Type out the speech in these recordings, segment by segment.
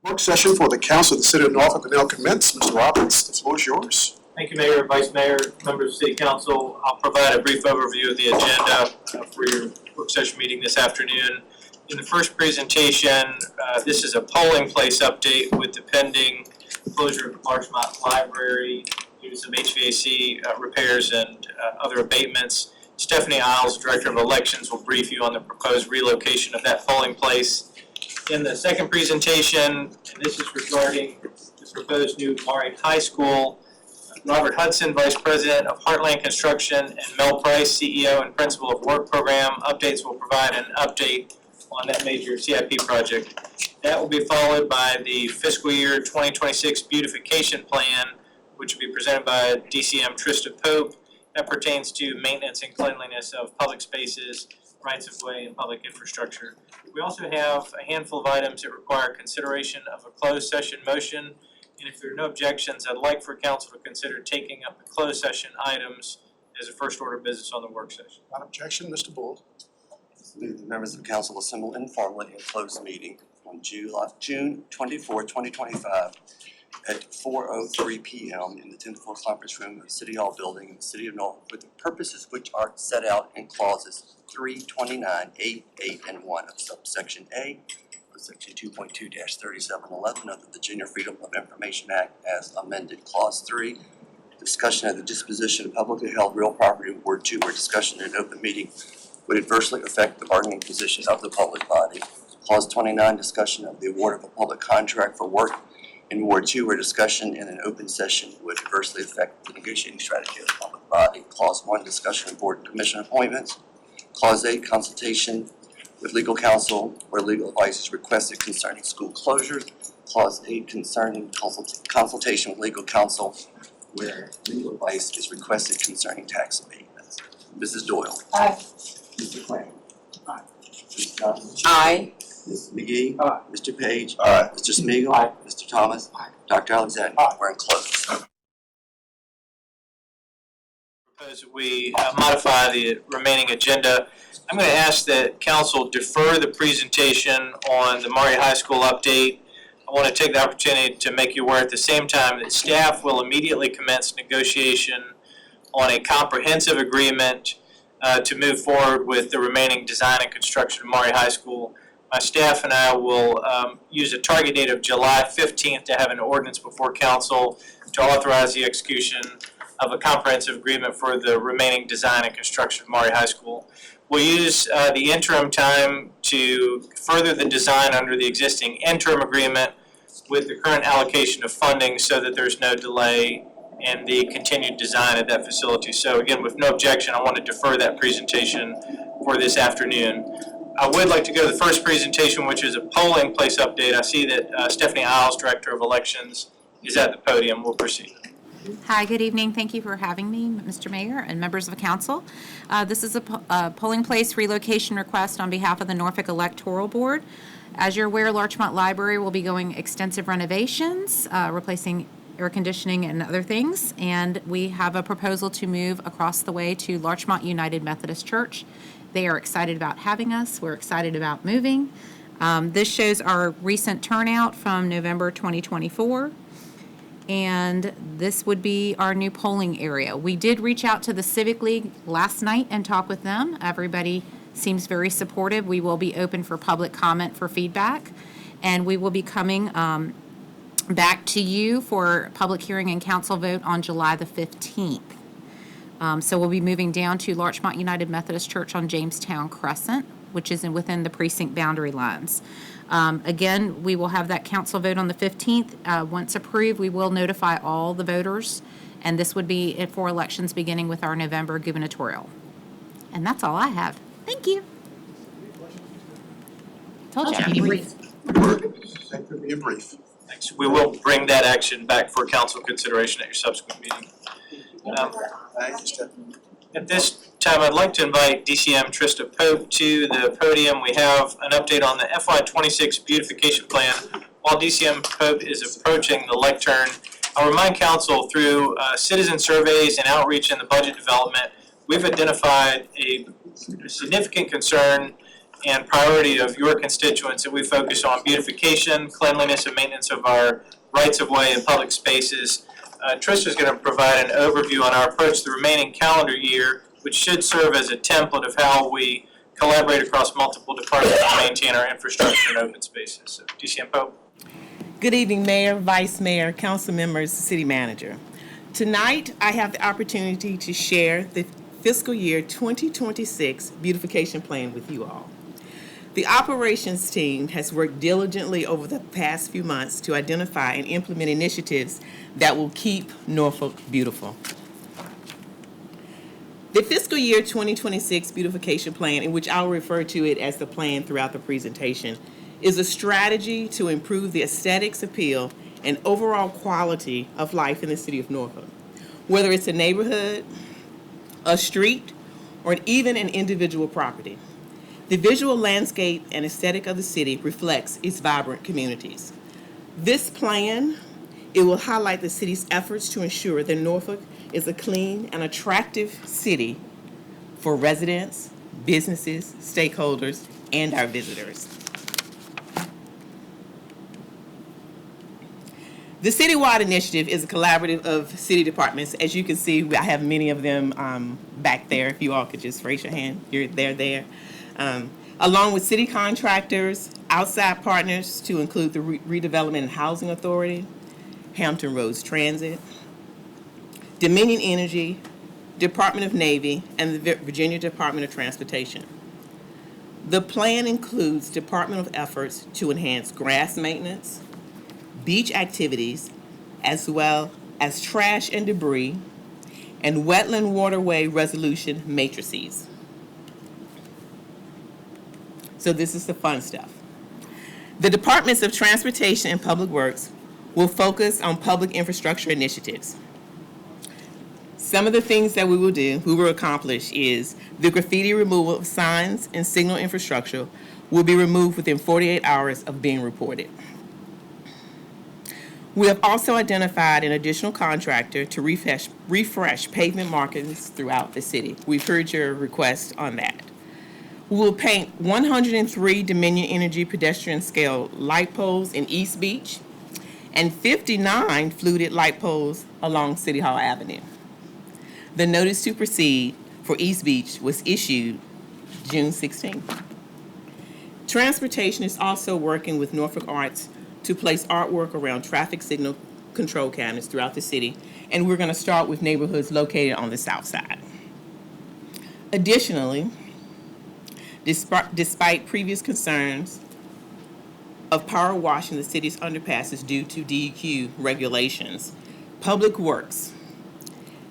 Work session for the Council of the City of Norfolk will now commence. Mr. Roberts, the floor is yours. Thank you, Mayor, Vice Mayor, members of City Council. I'll provide a brief overview of the agenda for your work session meeting this afternoon. In the first presentation, this is a polling place update with the pending closure of Larchmont Library due to some HVAC repairs and other abatements. Stephanie Isles, Director of Elections, will brief you on the proposed relocation of that polling place. In the second presentation, and this is regarding the proposed new Maury High School, Robert Hudson, Vice President of Heartland Construction, and Mel Price, CEO and Principal of Work Program Updates, will provide an update on that major CIP project. That will be followed by the fiscal year 2026 beautification plan, which will be presented by DCM Trista Pope. That pertains to maintenance and cleanliness of public spaces, rights of way, and public infrastructure. We also have a handful of items that require consideration of a closed session motion. And if there are no objections, I'd like for council to consider taking up the closed session items as a first order of business on the work session. Without objection, Mr. Bull. The members of the council assemble informally in closed meeting on June 24, 2025 at 4:03 p.m. in the 10th floor conference room of the City Hall building in the City of Norfolk for the purposes which are set out in clauses 329, 8, 8, and 1 of subsection A of section 2.2-3711 of the Virginia Freedom of Information Act as amended. Clause 3, discussion of the disposition of publicly held real property. Word 2, where discussion in an open meeting would adversely affect the bargaining position of the public body. Clause 29, discussion of the award of a public contract for work in Ward 2, where discussion in an open session would adversely affect the negotiating strategy of the public body. Clause 1, discussion of board and commission appointments. Clause 8, consultation with legal counsel where legal advice is requested concerning school closures. Clause 8, concerning consultation with legal counsel where legal advice is requested concerning tax abatements. Mrs. Doyle. Aye. Mr. Crane. Aye. Mrs. Johnson. Aye. Mrs. McGee. Aye. Mr. Page. Aye. Mr. Smigiel. Aye. Mr. Thomas. Aye. Dr. Alexander. Aye. We're in closed. Propose that we modify the remaining agenda. I'm going to ask that council defer the presentation on the Maury High School update. I want to take the opportunity to make you aware at the same time that staff will immediately commence negotiation on a comprehensive agreement to move forward with the remaining design and construction of Maury High School. My staff and I will use a target date of July 15th to have an ordinance before council to authorize the execution of a comprehensive agreement for the remaining design and construction of Maury High School. We'll use the interim time to further the design under the existing interim agreement with the current allocation of funding so that there's no delay in the continued design of that facility. So again, with no objection, I want to defer that presentation for this afternoon. I would like to go to the first presentation, which is a polling place update. I see that Stephanie Isles, Director of Elections, is at the podium. We'll proceed. Hi, good evening. Thank you for having me, Mr. Mayor and members of the council. This is a polling place relocation request on behalf of the Norfolk Electoral Board. As you're aware, Larchmont Library will be going extensive renovations, replacing air conditioning and other things, and we have a proposal to move across the way to Larchmont United Methodist Church. They are excited about having us. We're excited about moving. This shows our recent turnout from November 2024. And this would be our new polling area. We did reach out to the Civic League last night and talk with them. Everybody seems very supportive. We will be open for public comment for feedback. And we will be coming back to you for public hearing and council vote on July the 15th. So we'll be moving down to Larchmont United Methodist Church on Jamestown Crescent, which is within the precinct boundary lines. Again, we will have that council vote on the 15th. Once approved, we will notify all the voters, and this would be for elections beginning with our November gubernatorial. And that's all I have. Thank you. Told you I'd be brief. Thank you for being brief. Thanks. We will bring that action back for council consideration at your subsequent meeting. Thank you, Stephanie. At this time, I'd like to invite DCM Trista Pope to the podium. We have an update on the FY26 beautification plan. While DCM Pope is approaching the lectern, I'll remind council through citizen surveys and outreach in the budget development, we've identified a significant concern and priority of your constituents that we focus on beautification, cleanliness, and maintenance of our rights-of-way and public spaces. Trista's going to provide an overview on our approach to the remaining calendar year, which should serve as a template of how we collaborate across multiple departments to maintain our infrastructure and open spaces. So, DCM Pope. Good evening, Mayor, Vice Mayor, Council members, City Manager. Tonight, I have the opportunity to share the fiscal year 2026 beautification plan with you all. The operations team has worked diligently over the past few months to identify and implement initiatives that will keep Norfolk beautiful. The fiscal year 2026 beautification plan, in which I'll refer to it as the plan throughout the presentation, is a strategy to improve the aesthetics, appeal, and overall quality of life in the city of Norfolk. Whether it's a neighborhood, a street, or even an individual property. The visual landscape and aesthetic of the city reflects its vibrant communities. This plan, it will highlight the city's efforts to ensure that Norfolk is a clean and attractive city for residents, businesses, stakeholders, and our visitors. The citywide initiative is a collaborative of city departments. As you can see, I have many of them back there. If you all could just raise your hand, they're there. Along with city contractors, outside partners to include the Redevelopment and Housing Authority, Hampton Roads Transit, Dominion Energy, Department of Navy, and the Virginia Department of Transportation. The plan includes departmental efforts to enhance grass maintenance, beach activities, as well as trash and debris, and wetland waterway resolution matrices. So this is the fun stuff. The Departments of Transportation and Public Works will focus on public infrastructure initiatives. Some of the things that we will accomplish is the graffiti removal of signs and signal infrastructure will be removed within 48 hours of being reported. We have also identified an additional contractor to refresh pavement markings throughout the city. We've heard your request on that. We will paint 103 Dominion Energy pedestrian scale light poles in East Beach and 59 fluted light poles along City Hall Avenue. The notice to proceed for East Beach was issued June 16. Transportation is also working with Norfolk Arts to place artwork around traffic signal control cabinets throughout the city, and we're going to start with neighborhoods located on the south side. Additionally, despite previous concerns of power washing the city's underpasses due to DEQ regulations, Public Works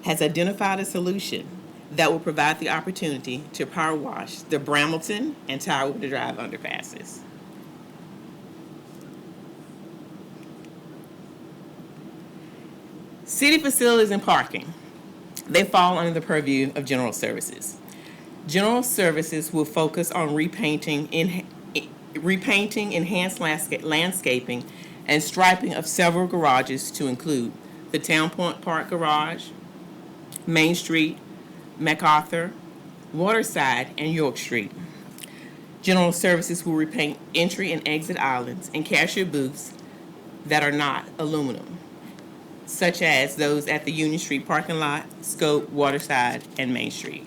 has identified a solution that will provide the opportunity to power wash the Brambleton and Tidewater Drive underpasses. City facilities and parking, they fall under the purview of General Services. General Services will focus on repainting, enhanced landscaping, and striping of several garages to include the Town Point Park Garage, Main Street, MacArthur, Waterside, and York Street. General Services will repaint entry and exit islands and cashier booths that are not aluminum, such as those at the Union Street parking lot, Scope, Waterside, and Main Street.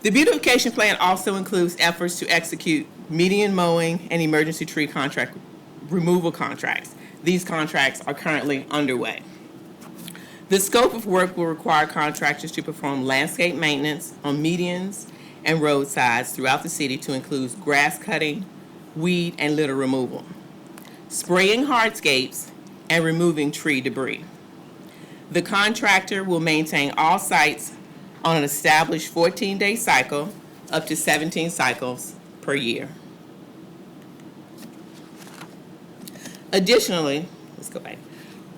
The beautification plan also includes efforts to execute median mowing and emergency tree removal contracts. These contracts are currently underway. The scope of work will require contractors to perform landscape maintenance on medians and roadsides throughout the city to include grass cutting, weed and litter removal, spraying hardscapes, and removing tree debris. The contractor will maintain all sites on an established 14-day cycle, up to 17 cycles per year. Additionally, let's go back.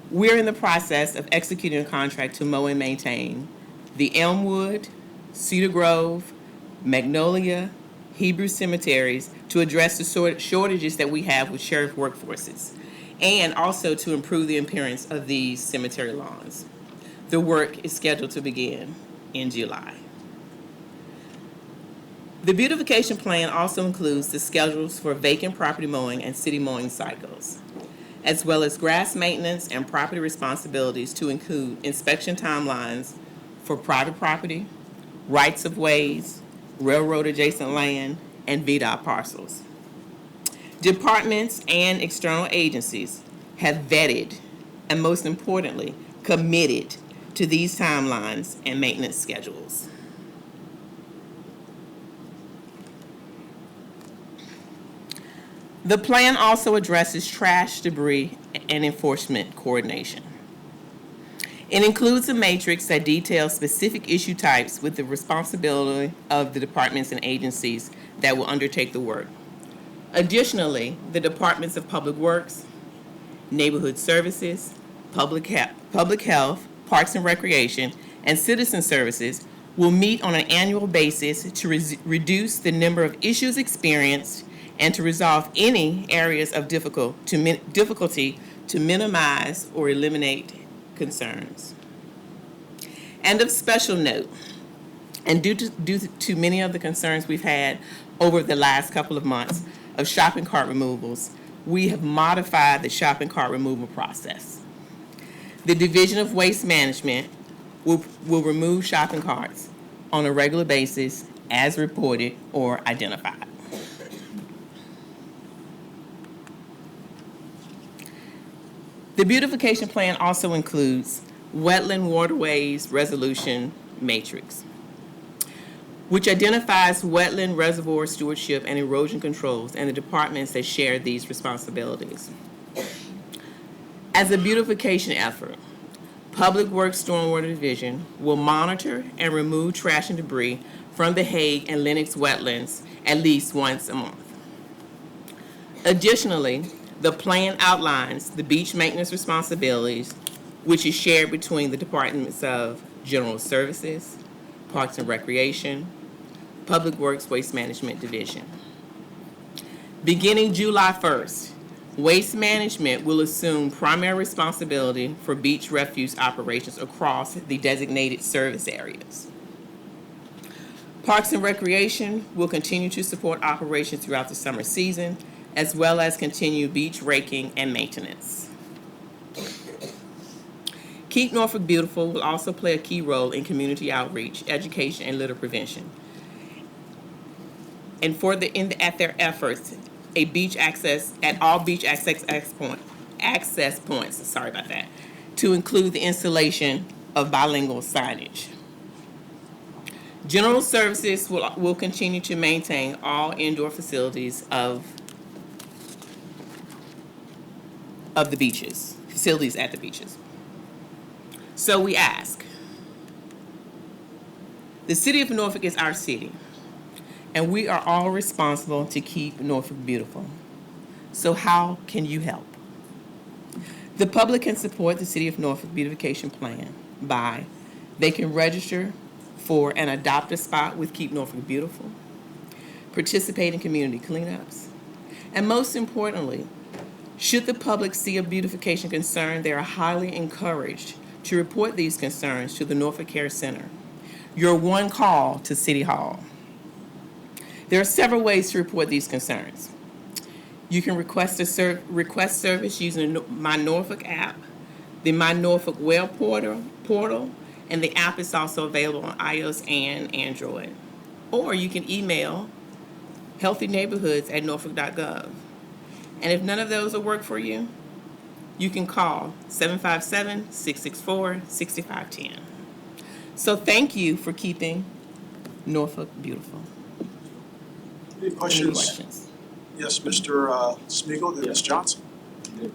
We're in the process of executing a contract to mow and maintain the Elmwood, Cedar Grove, Magnolia, Hebrew cemeteries to address the shortages that we have with sheriff workforces, and also to improve the appearance of these cemetery lawns. The work is scheduled to begin in July. The beautification plan also includes the schedules for vacant property mowing and city mowing cycles, as well as grass maintenance and property responsibilities to include inspection timelines for private property, rights-of-ways, railroad-adjacent land, and VDOT parcels. Departments and external agencies have vetted and, most importantly, committed to these timelines and maintenance schedules. The plan also addresses trash, debris, and enforcement coordination. It includes a matrix that details specific issue types with the responsibility of the departments and agencies that will undertake the work. Additionally, the Departments of Public Works, Neighborhood Services, Public Health, Parks and Recreation, and Citizen Services will meet on an annual basis to reduce the number of issues experienced and to resolve any areas of difficulty to minimize or eliminate concerns. And of special note, and due to many of the concerns we've had over the last couple of months of shopping cart removals, we have modified the shopping cart removal process. The Division of Waste Management will remove shopping carts on a regular basis as reported or identified. The beautification plan also includes wetland waterways resolution matrix, which identifies wetland reservoir stewardship and erosion controls and the departments that share these responsibilities. As a beautification effort, Public Works Stormwater Division will monitor and remove trash and debris from the Hague and Lennox wetlands at least once a month. Additionally, the plan outlines the beach maintenance responsibilities, which is shared between the Departments of General Services, Parks and Recreation, Public Works Waste Management Division. Beginning July 1st, Waste Management will assume primary responsibility for beach refuse operations across the designated service areas. Parks and Recreation will continue to support operations throughout the summer season, as well as continue beach raking and maintenance. Keep Norfolk Beautiful will also play a key role in community outreach, education, and litter prevention. And at their efforts, a beach access at all beach access points, to include the installation of bilingual signage. General Services will continue to maintain all indoor facilities of the beaches, facilities at the beaches. So we ask, the city of Norfolk is our city, and we are all responsible to keep Norfolk beautiful. So how can you help? The public can support the City of Norfolk beautification plan by, they can register for and adopt a spot with Keep Norfolk Beautiful, participate in community cleanups, and most importantly, should the public see a beautification concern, they are highly encouraged to report these concerns to the Norfolk Care Center, your one call to City Hall. There are several ways to report these concerns. You can request service using the My Norfolk app, the My Norfolk web portal, and the app is also available on iOS and Android. Or you can email healthyneighborhoods@norfolk.gov. And if none of those will work for you, you can call 757-664-6510. So thank you for keeping Norfolk beautiful. Any Any questions? questions? Yes, Mr. Smigiel, then Ms. Johnson.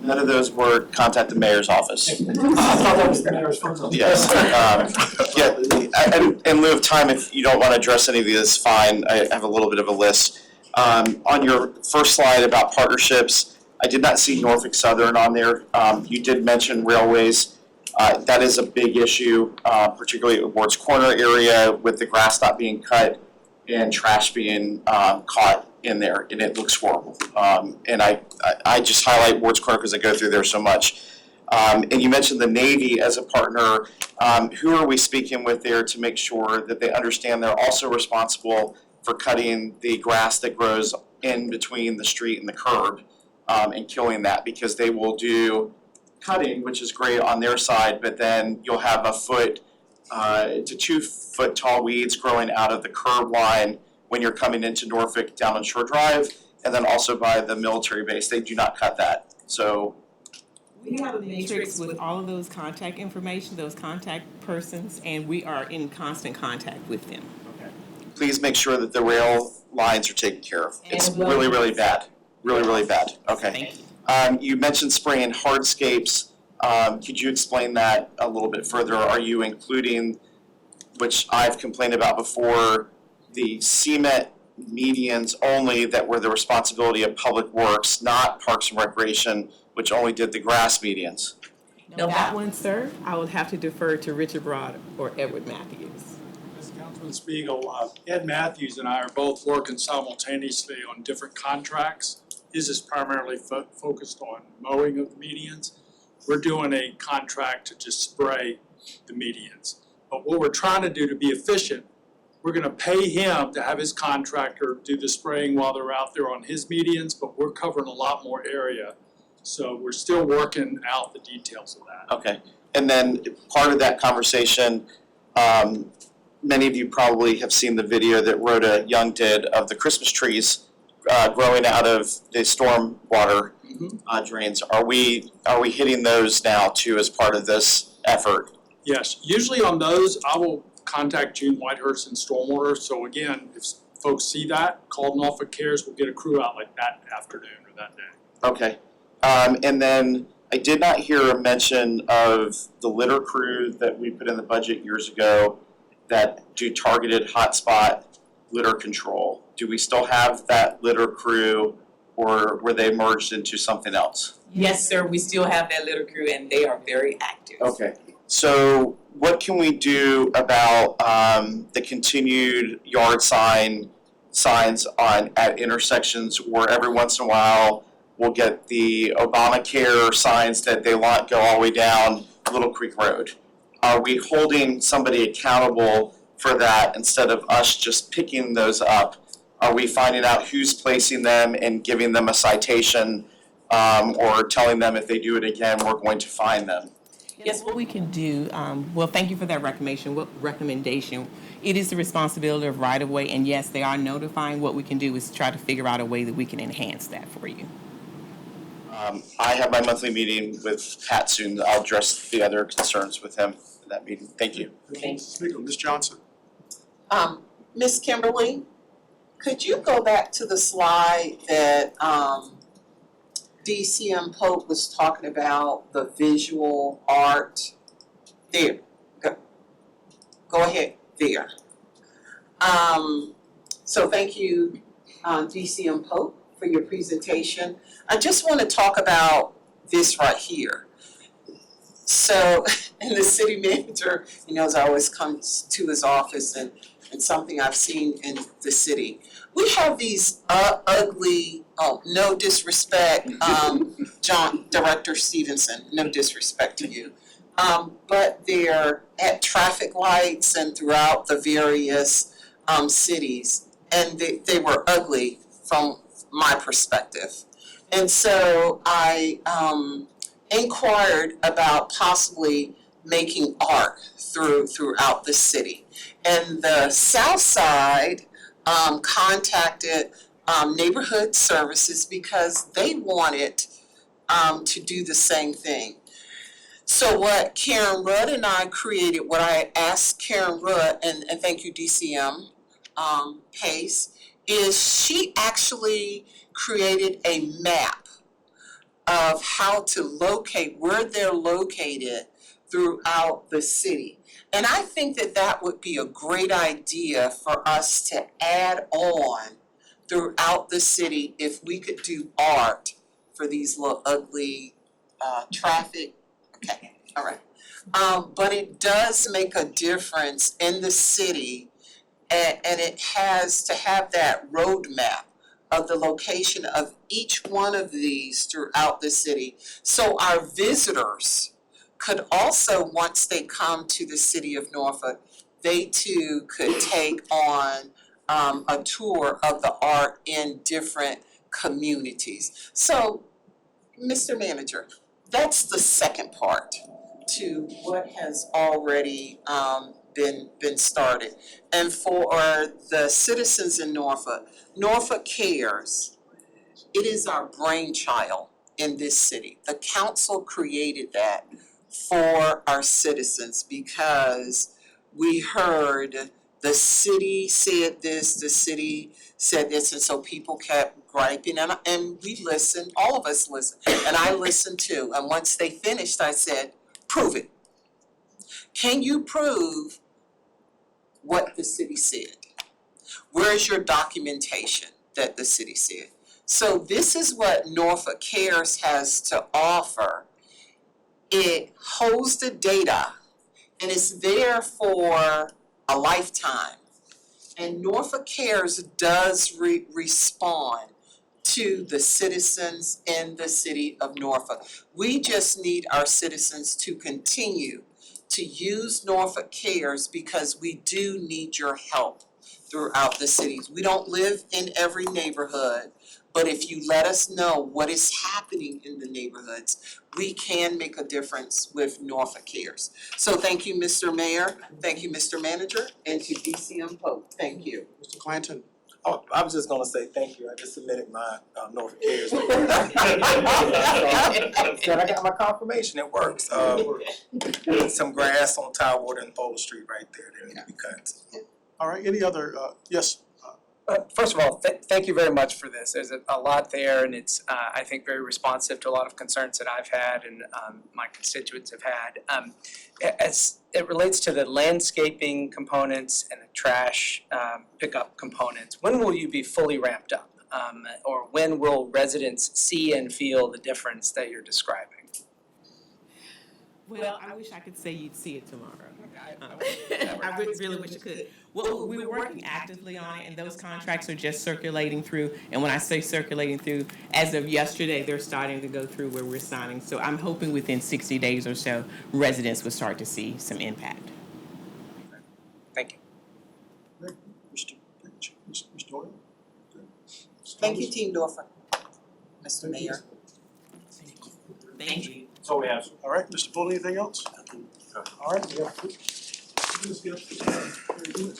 None of those were contact the mayor's office. I thought that was the mayor's first. Yes. In lieu of time, if you don't want to address any of this, fine. I have a little bit of a list. On your first slide about partnerships, I did not see Norfolk Southern on there. You did mention railways. That is a big issue, particularly at Ward's Corner area with the grass not being cut and trash being caught in there, and it looks horrible. And I just highlight Ward's Corner because I go through there so much. And you mentioned the Navy as a partner. Who are we speaking with there to make sure that they understand they're also responsible for cutting the grass that grows in between the street and the curb, and killing that, because they will do cutting, which is great on their side, but then you'll have 1 foot to 2 foot tall weeds growing out of the curb line when you're coming into Norfolk down on Shore Drive, and then also by the military base. They do not cut that. So We have a matrix with all of those contact information, those contact persons, and we are in constant contact with them. please make sure that the rail lines are taken care of. It's And will- really, really bad. Really, really bad. Okay. Thank you. You mentioned spraying hardscapes. Could you explain that a little bit further? Are you including, which I've complained about before, the cement medians only that were the responsibility of Public Works, not Parks and Recreation, which only did the grass medians? Now, that one, sir, I would have to defer to Richard Broad or Edward Matthews. Mr. Councilman Spiegel, Ed Matthews and I are both working simultaneously on different contracts. His is primarily focused on mowing of the medians. We're doing a contract to just spray the medians. But what we're trying to do to be efficient, we're gonna pay him to have his contractor do the spraying while they're out there on his medians, but we're covering a lot more area. So we're still working out the details of that. Okay, and then part of that conversation, many of you probably have seen the video that Rhoda Young did of the Christmas trees growing out of the storm water drains. Are we hitting those now too as part of this effort? Yes, usually on those, I will contact June Whitehurst and Stormwater. So again, if folks see that, call Norfolk Cares, we'll get a crew out like that afternoon or that day. Okay, and then I did not hear a mention of the litter crew that we put in the budget years ago that do targeted hotspot litter control. Do we still have that litter crew, or were they merged into something else? Yes, sir, we still have that litter crew and they are very active. Okay, so what can we do about the continued yard signs at intersections where every once in a while we'll get the Obamacare signs that they want go all the way down Little Creek Road? Are we holding somebody accountable for that instead of us just picking those up? Are we finding out who's placing them and giving them a citation, or telling them if they do it again, we're going to fine them? Yes, what we can do, well, thank you for that recommendation. It is the responsibility of right-of-way, and yes, they are notifying. What we can do is try to figure out a way that we can enhance that for you. I have my monthly meeting with Pat soon. I'll address the other concerns with him in that meeting. Thank you. Ms. Johnson? Ms. Kimberly, could you go back to the slide that DCM Pope was talking about, the visual art? There, go ahead, there. So thank you, DCM Pope, for your presentation. I just want to talk about this right here. So, and the city manager, as I always come to his office and something I've seen in the city. We have these ugly, no disrespect, Director Stevenson, no disrespect to you. But they're at traffic lights and throughout the various cities, and they were ugly from my perspective. And so I inquired about possibly making art throughout the city. And the South Side contacted Neighborhood Services because they wanted to do the same thing. So what Karen Rudd and I created, what I asked Karen Rudd, and thank you DCM Pace, is she actually created a map of how to locate where they're located throughout the city. And I think that would be a great idea for us to add on throughout the city if we could do art for these little ugly traffic. Okay, all right. But it does make a difference in the city, and it has to have that roadmap of the location of each one of these throughout the city. So our visitors could also, once they come to the city of Norfolk, they too could take on a tour of the art in different communities. So, Mr. Manager, that's the second part to what has already been started. And for the citizens in Norfolk, Norfolk Cares, it is our brainchild in this city. The council created that for our citizens because we heard the city said this, the city said this, and so people kept griping, and we listened, all of us listened, and I listened too. And once they finished, I said, prove it. Can you prove what the city said? Where's your documentation that the city said? So this is what Norfolk Cares has to offer. It holds the data and it's there for a lifetime. And Norfolk Cares does respond to the citizens in the city of Norfolk. We just need our citizens to continue to use Norfolk Cares because we do need your help throughout the cities. We don't live in every neighborhood, but if you let us know what is happening in the neighborhoods, we can make a difference with Norfolk Cares. So thank you, Mr. Mayor, thank you, Mr. Manager, and to DCM Pope, thank you. Mr. Clanton? Oh, I was just gonna say thank you, I just submitted my Norfolk Cares. Said I got my confirmation, it works. Some grass on Tidewater and Pole Street right there that need to be cut. All right, any other, yes, First of all, thank you very much for this. There's a lot there, and it's, I think, very responsive to a lot of concerns that I've had and my constituents have had. As it relates to the landscaping components and the trash pickup components, when will you be fully ramped up? Or when will residents see and feel the difference that you're describing? Well, I wish I could say you'd see it tomorrow. I really wish I could. Well, we were working actively on it, and those contracts are just circulating through. And when I say circulating through, as of yesterday, they're starting to go through where we're signing. So I'm hoping within 60 days or so, residents will start to see some impact. Thank you. Mr. Doyle? Thank you, Team Norfolk, Mr. Mayor. Thank you. That's all we have. All right, Mr. Bull, anything else? All right, we have. Very good.